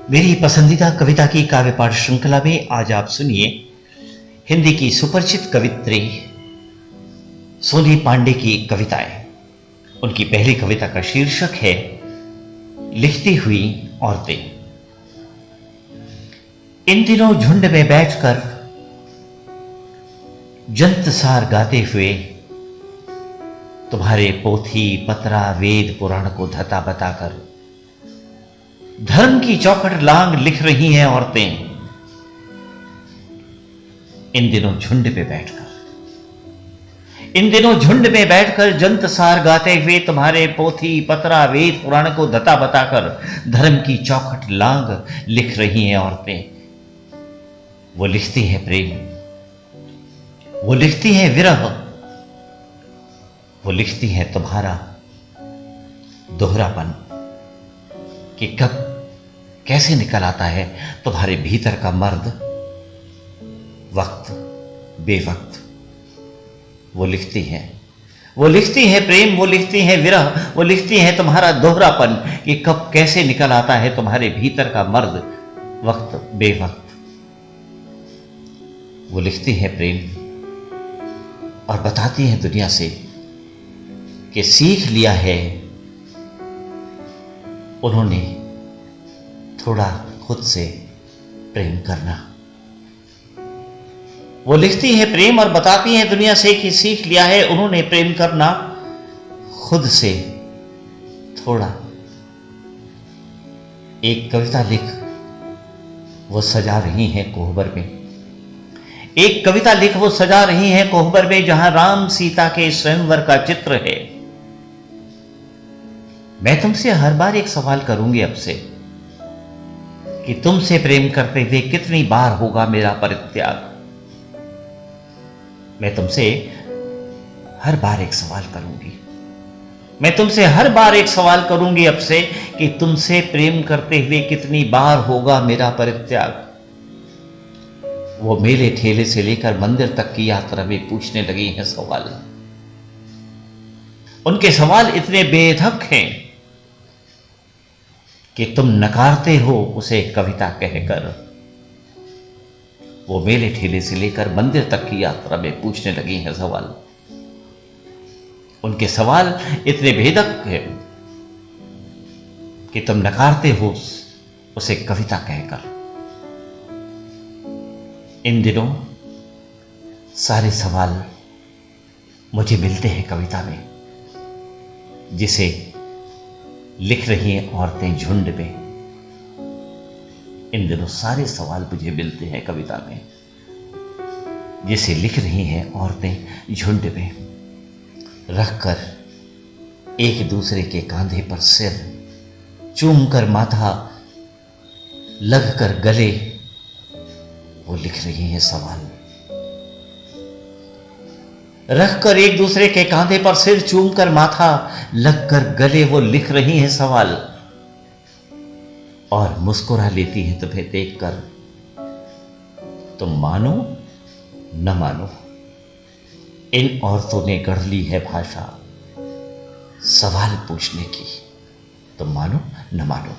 मेरी पसंदीदा कविता की काव्य पाठ श्रृंखला में आज आप सुनिए हिंदी की सुपरिचित कवित्री सोनी पांडे की कविताएं। उनकी पहली कविता का शीर्षक है लिखती हुई औरतें। इन दिनों झुंड में बैठकर जंतसार गाते हुए तुम्हारे पोथी पत्रा वेद पुराण को धता बताकर धर्म की चौखट लांग लिख रही हैं औरतें। इन दिनों झुंड में बैठकर जंतसार गाते हुए तुम्हारे पोथी पत्रा वेद पुराण को धता बताकर धर्म की चौखट लांग लिख रही हैं औरतें। वो लिखती है प्रेम, वो लिखती है विरह, वो लिखती है तुम्हारा दोहरापन कि कब कैसे निकल आता है तुम्हारे भीतर का मर्द वक्त बेवक्त। वो लिखती है प्रेम, वो लिखती है विरह, वो लिखती है तुम्हारा दोहरापन कि कब कैसे निकल आता है तुम्हारे भीतर का मर्द वक्त बेवक्त। वो लिखती है प्रेम और बताती है दुनिया से कि सीख लिया है उन्होंने थोड़ा खुद से प्रेम करना। वो लिखती है प्रेम और बताती है दुनिया से कि सीख लिया है उन्होंने प्रेम करना खुद से थोड़ा। एक कविता लिख वो सजा रही है कोहबर में, एक कविता लिख वो सजा रही है कोहबर में जहां राम सीता के स्वयंवर का चित्र है। मैं तुमसे हर बार एक सवाल करूंगी अब से कि तुमसे प्रेम करते हुए कितनी बार होगा मेरा परित्याग। मैं तुमसे हर बार एक सवाल करूंगी, मैं तुमसे हर बार एक सवाल करूंगी अब से कि तुमसे प्रेम करते हुए कितनी बार होगा मेरा परित्याग। वो मेले ठेले से लेकर मंदिर तक की यात्रा में पूछने लगी हैं सवाल। उनके सवाल इतने बेधक हैं कि तुम नकारते हो उसे कविता कहकर। वो मेले ठेले से लेकर मंदिर तक की यात्रा में पूछने लगी हैं सवाल। उनके सवाल इतने भेदक हैं कि तुम नकारते हो उसे कविता कहकर। इन दिनों सारे सवाल मुझे मिलते हैं कविता में, जिसे लिख रही हैं औरतें झुंड में। इन दिनों सारे सवाल मुझे मिलते हैं कविता में, जिसे लिख रही हैं औरतें झुंड में। रखकर एक दूसरे के कांधे पर सिर, चूमकर माथा, लगकर गले, वो लिख रही हैं सवाल। रखकर एक दूसरे के कांधे पर सिर, चूमकर माथा, लगकर गले, वो लिख रही हैं सवाल। और मुस्कुरा लेती हैं तुम्हें देखकर। तुम मानो न मानो, इन औरतों ने गढ़ ली है भाषा सवाल पूछने की। तुम मानो न मानो,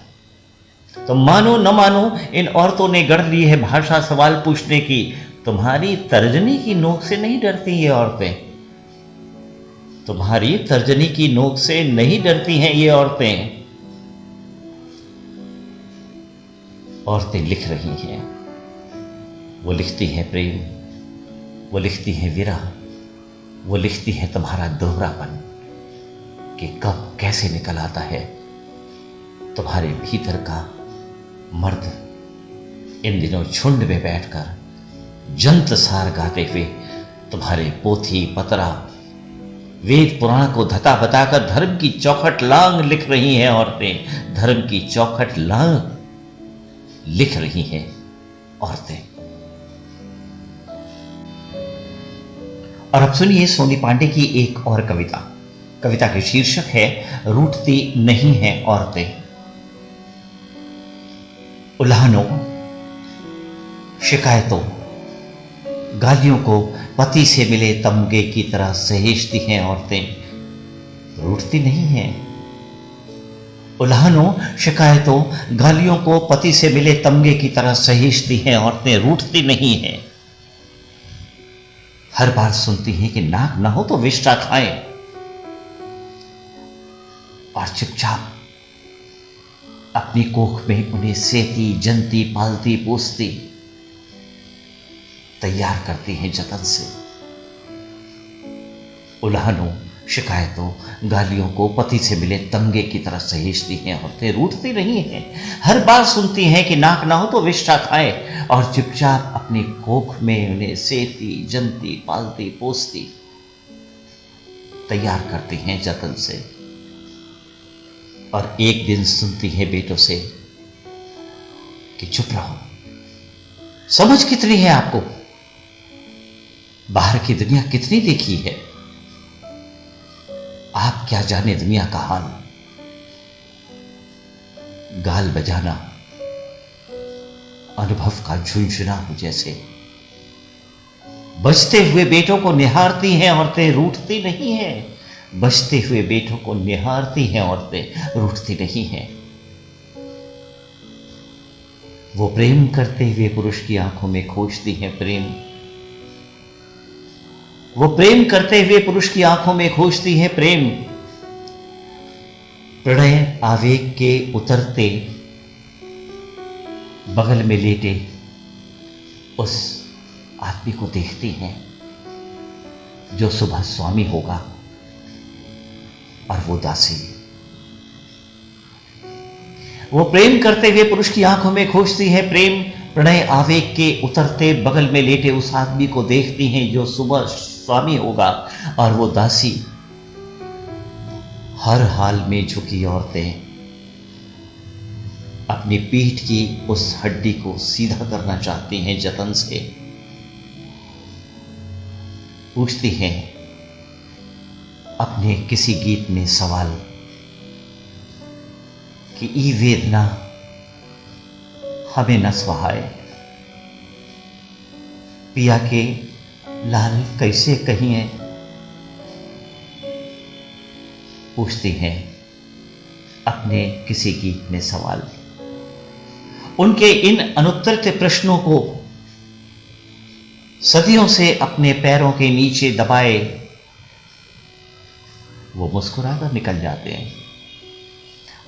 तुम मानो न मानो, इन औरतों ने गढ़ ली है भाषा सवाल पूछने की। तुम्हारी तर्जनी की नोक से नहीं डरती ये औरतें, तुम्हारी तर्जनी की नोक से नहीं डरती हैं ये औरतें। औरतें लिख रही हैं, वो लिखती हैं प्रेम, वो लिखती हैं विरह, वो लिखती हैं तुम्हारा दोहरापन कि कब कैसे निकल आता है तुम्हारे भीतर का मर्द। इन दिनों झुंड में बैठकर जंतसार गाते हुए तुम्हारे पोथी पतरा वेद पुराण को धता बताकर धर्म की चौखट लांग लिख रही हैं औरतें। धर्म की चौखट लांग लिख रही हैं औरतें। और अब सुनिए सोनी पांडे की एक और कविता। कविता के शीर्षक है रूठती नहीं हैं औरतें। उल्हानों, शिकायतों, गालियों को पति से मिले तमगे की तरह सहेजती हैं औरतें। रूठती नहीं हैं, उल्हानों, शिकायतों, गालियों को पति से मिले तमगे की तरह सहेजती हैं औरतें, रूठती नहीं हैं। हर बार सुनती हैं कि नाक ना हो तो विष्टा खाएं, और चुपचाप अपनी कोख में उन्हें सेती, जनती, पालती, पोसती, तैयार करती हैं जतन से। उल्हानों, शिकायतों, गालियों को पति से मिले तमगे की तरह सहेजती हैं औरतें, रूठती नहीं हैं। हर बार सुनती हैं कि नाक ना हो तो विष्टा खाए, और चुपचाप अपनी कोख में उन्हें सेती, जनती, पालती, पोसती, तैयार करती हैं जतन से। और एक दिन सुनती हैं बेटों से कि चुप रहो, समझ कितनी है आपको, बाहर की दुनिया कितनी देखी है, आप क्या जाने दुनिया का हाल। गाल बजाना अनुभव का झुंझुना हो जैसे। बचते हुए बेटों को निहारती हैं औरतें, रूठती नहीं हैं। बचते हुए बेटों को निहारती हैं औरतें, रूठती नहीं हैं। वो प्रेम करते हुए पुरुष की आंखों में खोजती हैं प्रेम। वो प्रेम करते हुए पुरुष की आंखों में खोजती है प्रेम। प्रणय आवेग के उतरते बगल में लेटे उस आदमी को देखती हैं जो सुबह स्वामी होगा और वो दासी। वो प्रेम करते हुए पुरुष की आंखों में खोजती है प्रेम। प्रणय आवेग के उतरते बगल में लेटे उस आदमी को देखती हैं जो सुबह स्वामी होगा और वो दासी। हर हाल में झुकी औरतें अपनी पीठ की उस हड्डी को सीधा करना चाहती हैं जतन से। पूछती हैं अपने किसी गीत में सवाल कि ई वेदना हमें न सहाय, पिया के लाल कैसे कहिए। पूछती हैं अपने किसी गीत में सवाल। उनके इन अनुत्तरित प्रश्नों को सदियों से अपने पैरों के नीचे दबाए वो मुस्कुराकर निकल जाते हैं।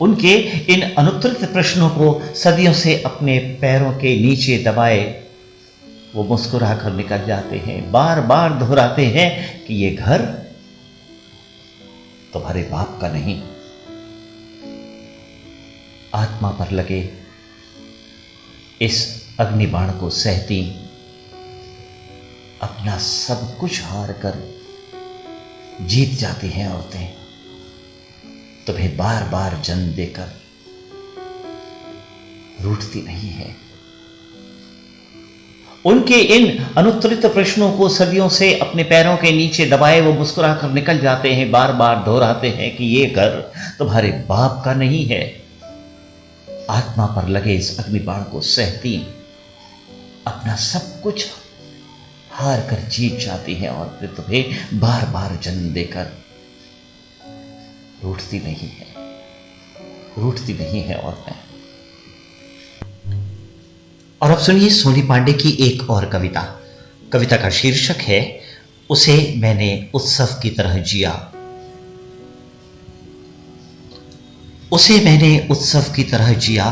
उनके इन अनुत्तरित प्रश्नों को सदियों से अपने पैरों के नीचे दबाए वो मुस्कुराकर निकल जाते हैं। बार बार दोहराते हैं कि ये घर तुम्हारे बाप का नहीं। आत्मा पर लगे इस अग्निबाण को सहती, अपना सब कुछ हार कर जीत जाती हैं औरतें। तुम्हें बार बार जन्म देकर रूठती नहीं है। उनके इन अनुत्तरित प्रश्नों को सदियों से अपने पैरों के नीचे दबाए वो मुस्कुराकर निकल जाते हैं। बार बार दोहराते हैं कि ये घर तुम्हारे बाप का नहीं है। आत्मा पर लगे इस अग्निबाण को सहती, अपना सब कुछ हार कर जीत जाती हैं और फिर तुम्हें बार बार जन्म देकर रूठती नहीं है। रूठती नहीं है औरतें। और अब सुनिए सोनी पांडे की एक और कविता। कविता का शीर्षक है उसे मैंने उत्सव की तरह जिया। उसे मैंने उत्सव की तरह जिया,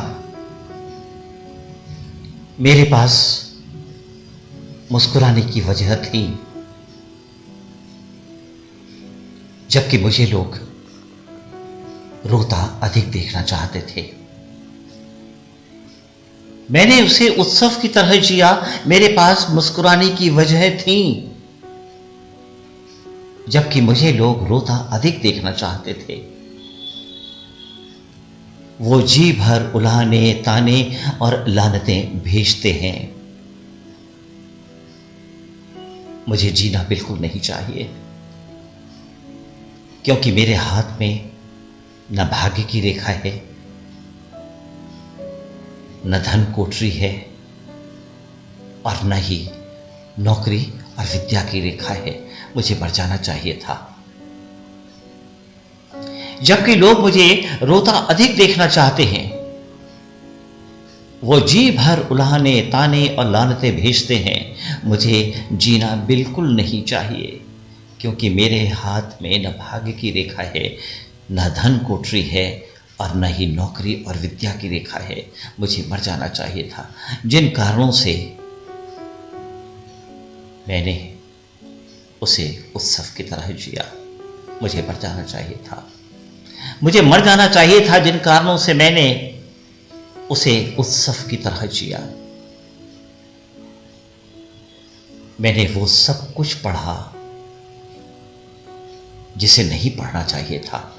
मेरे पास मुस्कुराने की वजह थी, जबकि मुझे लोग रोता अधिक देखना चाहते थे। मैंने उसे उत्सव की तरह जिया, मेरे पास मुस्कुराने की वजह थी, जबकि मुझे लोग रोता अधिक देखना चाहते थे। वो जी भर उलाहने, ताने और लानतें भेजते हैं। मुझे जीना बिल्कुल नहीं चाहिए, क्योंकि मेरे हाथ में न भाग्य की रेखा है, न धन कोठरी है, और न ही नौकरी और विद्या की रेखा है। मुझे मर जाना चाहिए था। जबकि लोग मुझे रोता अधिक देखना चाहते हैं। वो जी भर उल्हाने, ताने और लानतें भेजते हैं। मुझे जीना बिल्कुल नहीं चाहिए, क्योंकि मेरे हाथ में न भाग्य की रेखा है, न धन कोठरी है, और न ही नौकरी और विद्या की रेखा है। मुझे मर जाना चाहिए था। जिन कारणों से मैंने उसे उत्सव की तरह जिया, मुझे मर जाना चाहिए था। मुझे मर जाना चाहिए था जिन कारणों से मैंने उसे उत्सव की तरह जिया। मैंने वो सब कुछ पढ़ा जिसे नहीं पढ़ना चाहिए था।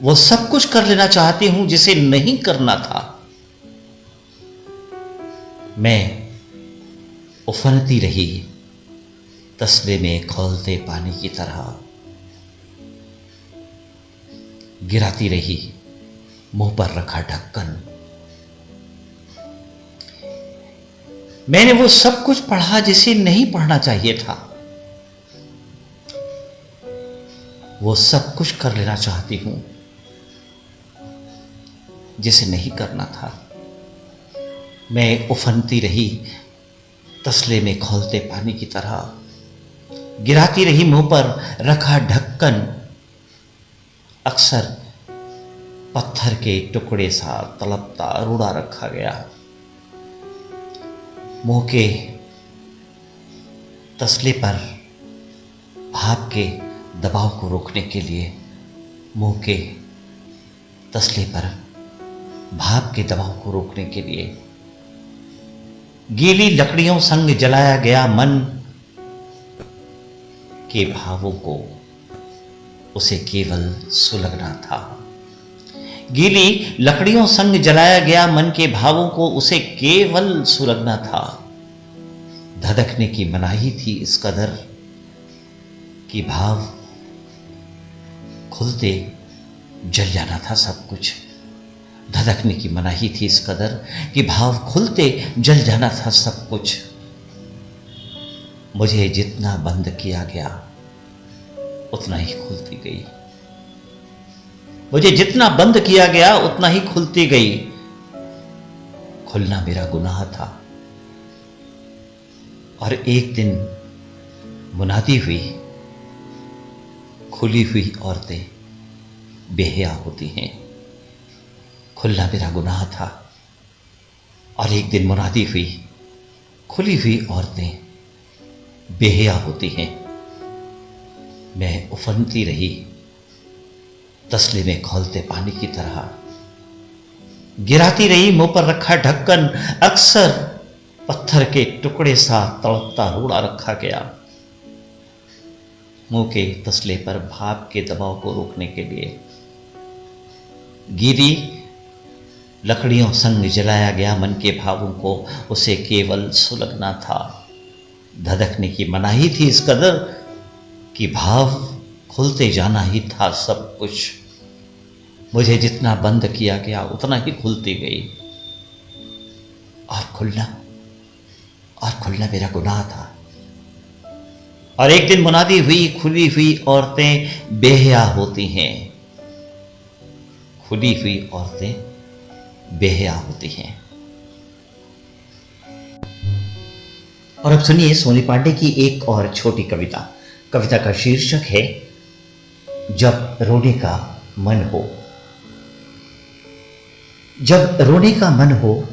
वो सब कुछ कर लेना चाहती हूं जिसे नहीं करना था। मैं उफनती रही तसले में खौलते पानी की तरह, गिराती रही मुंह पर रखा ढक्कन। मैंने वो सब कुछ पढ़ा जिसे नहीं पढ़ना चाहिए था। वो सब कुछ कर लेना चाहती हूं जिसे नहीं करना था। मैं उफनती रही तसले में खौलते पानी की तरह, गिराती रही मुंह पर रखा ढक्कन। अक्सर पत्थर के टुकड़े सा तड़पता रूड़ा रखा गया। मुंह के तसले पर भाप के दबाव को रोकने के लिए, मुंह के तसले पर भाप के दबाव को रोकने के लिए गीली लकड़ियों संग जलाया गया मन के भावों को उसे केवल सुलगना था। गीली लकड़ियों संग जलाया गया मन के भावों को उसे केवल सुलगना था। धधकने की मनाही थी इस कदर कि भाव खुलते जल जाना था सब कुछ। धधकने की मनाही थी इस कदर कि भाव खुलते जल जाना था सब कुछ। मुझे जितना बंद किया गया उतना ही खुलती गई। मुझे जितना बंद किया गया उतना ही खुलती गई। खुलना मेरा गुनाह था। और एक दिन मुनादी हुई, खुली हुई औरतें बेहया होती हैं। खुलना मेरा गुनाह था। और एक दिन मुनादी हुई, खुली हुई औरतें बेहया होती हैं। मैं उफनती रही तसले में खौलते पानी की तरह, गिराती रही मुंह पर रखा ढक्कन। अक्सर पत्थर के टुकड़े सा तड़पता रूड़ा रखा गया। मुंह के तसले पर भाप के दबाव को रोकने के लिए गीली लकड़ियों संग जलाया गया मन के भावों को उसे केवल सुलगना था। धधकने की मनाही थी इस कदर कि भाव खुलते जाना ही था सब कुछ। मुझे जितना बंद किया गया उतना ही खुलती गई। और खुलना मेरा गुनाह था। और एक दिन मुनादी हुई, खुली हुई औरतें बेहया होती हैं। खुली हुई औरतें बेहया होती हैं। और अब सुनिए सोनी पांडे की एक और छोटी कविता। कविता का शीर्षक है जब रोने का मन हो। जब रोने का मन हो,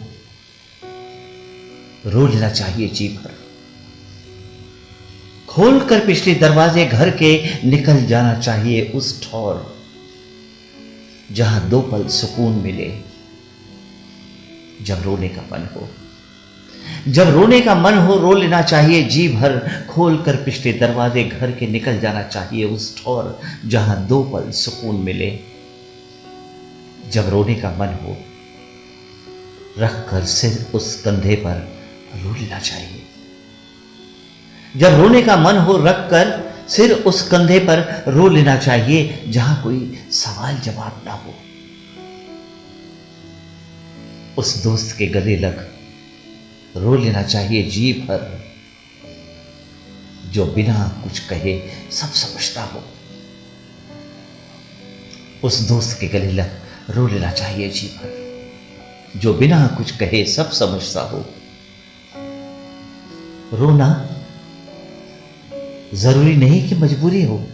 रो लेना चाहिए जी भर। खोल कर पिछले दरवाजे घर के निकल जाना चाहिए उस ठौर जहां दो पल सुकून मिले। जब रोने का मन हो, जब रोने का मन हो, रो लेना चाहिए जी भर। खोल कर पिछले दरवाजे घर के निकल जाना चाहिए उस ठौर जहां दो पल सुकून मिले। जब रोने का मन हो, रख कर सिर उस कंधे पर रो लेना चाहिए। जब रोने का मन हो, रख कर सिर उस कंधे पर रो लेना चाहिए जहां कोई सवाल जवाब ना हो। उस दोस्त के गले लग रो लेना चाहिए जी भर, जो बिना कुछ कहे सब समझता हो। उस दोस्त के गले लग रो लेना चाहिए जी भर, जो बिना कुछ कहे सब समझता हो। रोना जरूरी नहीं कि मजबूरी हो,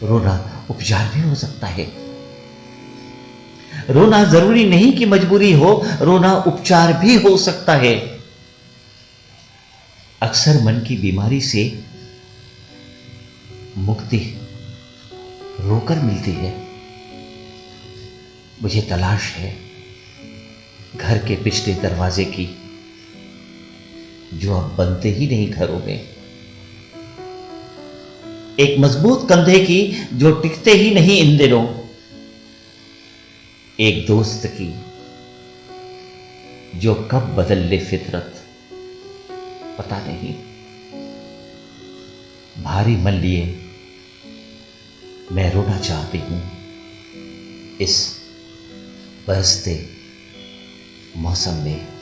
रोना उपचार भी हो सकता है। रोना जरूरी नहीं कि मजबूरी हो, रोना उपचार भी हो सकता है। अक्सर मन की बीमारी से मुक्ति रोकर मिलती है। मुझे तलाश है घर के पिछले दरवाजे की, जो अब बनते ही नहीं घरों में। एक मजबूत कंधे की, जो टिकते ही नहीं इन दिनों। एक दोस्त की, जो कब बदल ले फितरत पता नहीं। भारी मन लिए मैं रोना चाहती हूं इस बरसते मौसम में।